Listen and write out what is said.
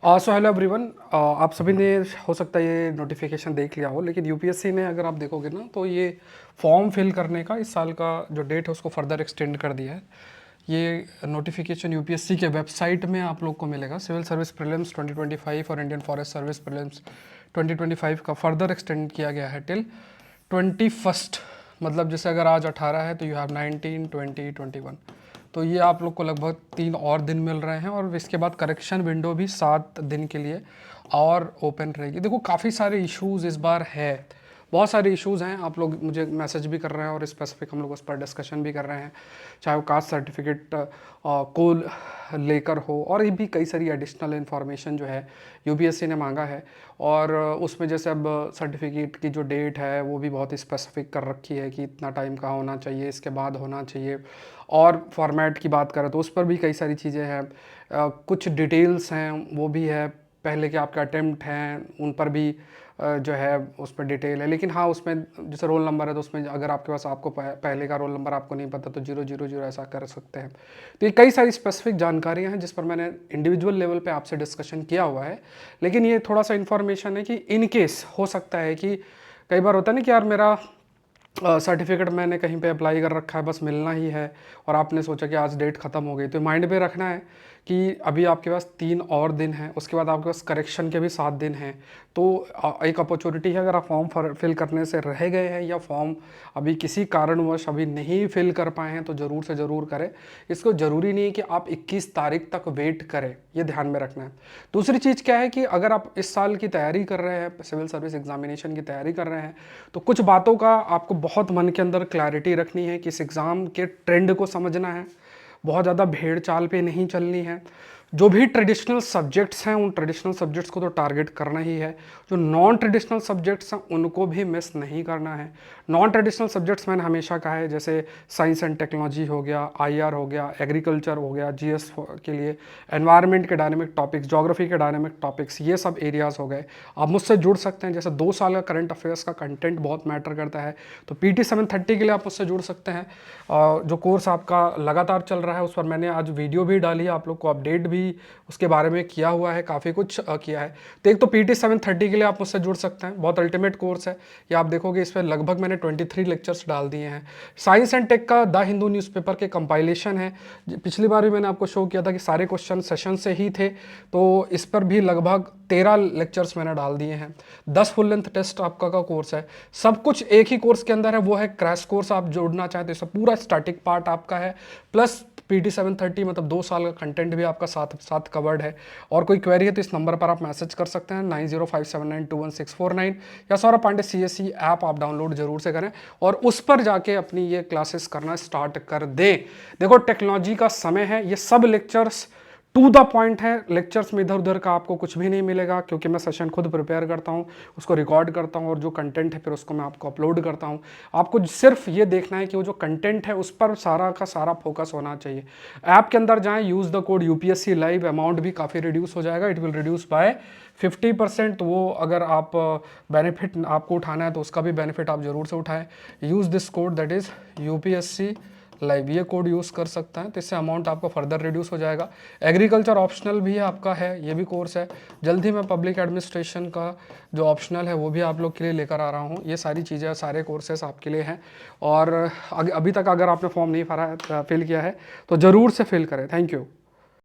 So hello everyone. आप सभी ने हो सकता है ये नोटिफिकेशन देख लिया हो, लेकिन यूपीएससी ने अगर आप देखोगे ना तो ये फॉर्म फिल करने का इस साल का जो डेट है उसको फर्दर एक्सटेंड कर दिया है। ये नोटिफिकेशन यूपीएससी के वेबसाइट में आप लोग को मिलेगा। सिविल सर्विस प्रीलिम्स 2025 और इंडियन फॉरेस्ट सर्विस प्रीलिम्स 2025 का फर्दर एक्सटेंड किया गया है टिल 21। मतलब जैसे अगर आज 18 है तो यू हैव 19, 20, 21। तो ये आप लोग को लगभग 3 और दिन मिल रहे हैं, और इसके बाद करेक्शन विंडो भी 7 दिन के लिए और ओपन रहेगी। देखो काफ़ी सारे इश्यूज़ इस बार है, बहुत सारे इश्यूज़ हैं। आप लोग मुझे मैसेज भी कर रहे हैं और स्पेसिफिक हम लोग उस पर डिस्कशन भी कर रहे हैं, चाहे वो कास्ट सर्टिफिकेट को लेकर हो, और ये भी कई सारी एडिशनल इन्फॉर्मेशन जो है यूपीएससी ने मांगा है। और उसमें जैसे अब सर्टिफिकेट की जो डेट है वो भी बहुत स्पेसिफिक कर रखी है कि इतना टाइम का होना चाहिए, इसके बाद होना चाहिए। और फॉर्मेट की बात करें तो उस पर भी कई सारी चीज़ें हैं, कुछ डिटेल्स हैं वो भी है, पहले के आपके अटेम्प्ट हैं उन पर भी जो है उस पर डिटेल है। लेकिन हाँ, उसमें जैसे रोल नंबर है तो उसमें अगर आपके पास आपको पहले का रोल नंबर आपको नहीं पता तो 000 ऐसा कर सकते हैं। तो ये कई सारी स्पेसिफिक जानकारियाँ हैं जिस पर मैंने इंडिविजुअल लेवल पे आपसे डिस्कशन किया हुआ है। लेकिन ये थोड़ा सा इन्फॉर्मेशन है कि इन केस हो सकता है कि कई बार होता है ना कि यार मेरा सर्टिफिकेट मैंने कहीं पे अप्लाई कर रखा है, बस मिलना ही है, और आपने सोचा कि आज डेट ख़त्म हो गई। तो माइंड पे रखना है कि अभी आपके पास 3 और दिन हैं, उसके बाद आपके पास करेक्शन के भी 7 दिन हैं। तो एक अपॉर्चुनिटी है, अगर आप फॉर्म फिल करने से रह गए हैं या फॉर्म अभी किसी कारणवश अभी नहीं फिल कर पाए हैं तो ज़रूर से ज़रूर करें। इसको ज़रूरी नहीं है कि आप 21 तारीख तक वेट करें, ये ध्यान में रखना है। दूसरी चीज़ क्या है कि अगर आप इस साल की तैयारी कर रहे हैं, सिविल सर्विस एग्जामिनेशन की तैयारी कर रहे हैं, तो कुछ बातों का आपको बहुत मन के अंदर क्लैरिटी रखनी है कि इस एग्ज़ाम के ट्रेंड को समझना है, बहुत ज़्यादा भेड़ चाल पे नहीं चलनी है। जो भी ट्रेडिशनल सब्जेक्ट्स हैं उन ट्रेडिशनल सब्जेक्ट्स को तो टारगेट करना ही है, जो नॉन ट्रेडिशनल सब्जेक्ट्स हैं उनको भी मिस नहीं करना है। नॉन ट्रेडिशनल सब्जेक्ट्स मैंने हमेशा कहा है, जैसे साइंस एंड टेक्नोलॉजी हो गया, आईआर हो गया, एग्रीकल्चर हो गया, जीएस के लिए एनवायरनमेंट के डायनेमिक टॉपिक्स, ज्योग्राफी के डायनेमिक टॉपिक्स, ये सब एरियाज़ हो गए। आप मुझसे जुड़ सकते हैं। जैसे 2 साल का करंट अफेयर्स का कंटेंट बहुत मैटर करता है, तो पीटी 730 के लिए आप मुझसे जुड़ सकते हैं। जो कोर्स आपका लगातार चल रहा है उस पर मैंने आज वीडियो भी डाली है, आप लोग को अपडेट भी उसके बारे में किया हुआ है, काफ़ी कुछ किया है। तो एक तो पीटी 730 के लिए आप मुझसे जुड़ सकते हैं, बहुत अल्टीमेट कोर्स है ये। आप देखोगे इस पर लगभग मैंने 23 लेक्चर्स डाल दिए हैं। साइंस एंड टेक का द हिंदू न्यूज़पेपर के कंपाइलेशन है, पिछली बार भी मैंने आपको शो किया था कि सारे क्वेश्चन सेशन से ही थे, तो इस पर भी लगभग 13 लेक्चर्स मैंने डाल दिए हैं। 10 फुल लेंथ टेस्ट आपका का कोर्स है, सब कुछ एक ही कोर्स के अंदर है, वो है क्रैश कोर्स। आप जोड़ना चाहते हैं तो पूरा स्टैटिक पार्ट आपका है, प्लस पीटी 730, मतलब 2 साल का कंटेंट भी आपका साथ साथ कवर्ड है। और कोई क्वेरी है तो इस नंबर पर आप मैसेज कर सकते हैं 9057921649, या सौरभ पांडे सीएससी ऐप आप डाउनलोड जरूर से करें और उस पर जाके अपनी ये क्लासेस करना स्टार्ट कर दें। देखो टेक्नोलॉजी का समय है, ये सब लेक्चर्स टू द पॉइंट है। लेक्चर्स में इधर उधर का आपको कुछ भी नहीं मिलेगा, क्योंकि मैं सेशन खुद प्रिपेयर करता हूँ, उसको रिकॉर्ड करता हूँ, और जो कंटेंट है फिर उसको मैं आपको अपलोड करता हूँ। आपको सिर्फ ये देखना है कि वो जो कंटेंट है उस पर सारा का सारा फोकस होना चाहिए। ऐप के अंदर जाएं, use the code UPSC live, amount भी काफ़ी रिड्यूस हो जाएगा, इट विल रिड्यूस बाय 50%। तो वो अगर आप बेनिफिट आपको उठाना है तो उसका भी बेनिफिट आप जरूर से उठाएं। Use this code, that is UPSC live, ये कोड यूज़ कर सकता है, तो इससे अमाउंट आपको फर्दर रिड्यूस हो जाएगा। एग्रीकल्चर ऑप्शनल भी आपका है, ये भी कोर्स है। जल्द ही मैं पब्लिक एडमिनिस्ट्रेशन का जो ऑप्शनल है वो भी आप लोग के लिए लेकर आ रहा हूँ। ये सारी चीज़ें, सारे कोर्सेस आपके लिए हैं। और अभी तक अगर आपने फॉर्म नहीं भरा है, फिल किया है, तो ज़रूर से फिल करें। Thank you.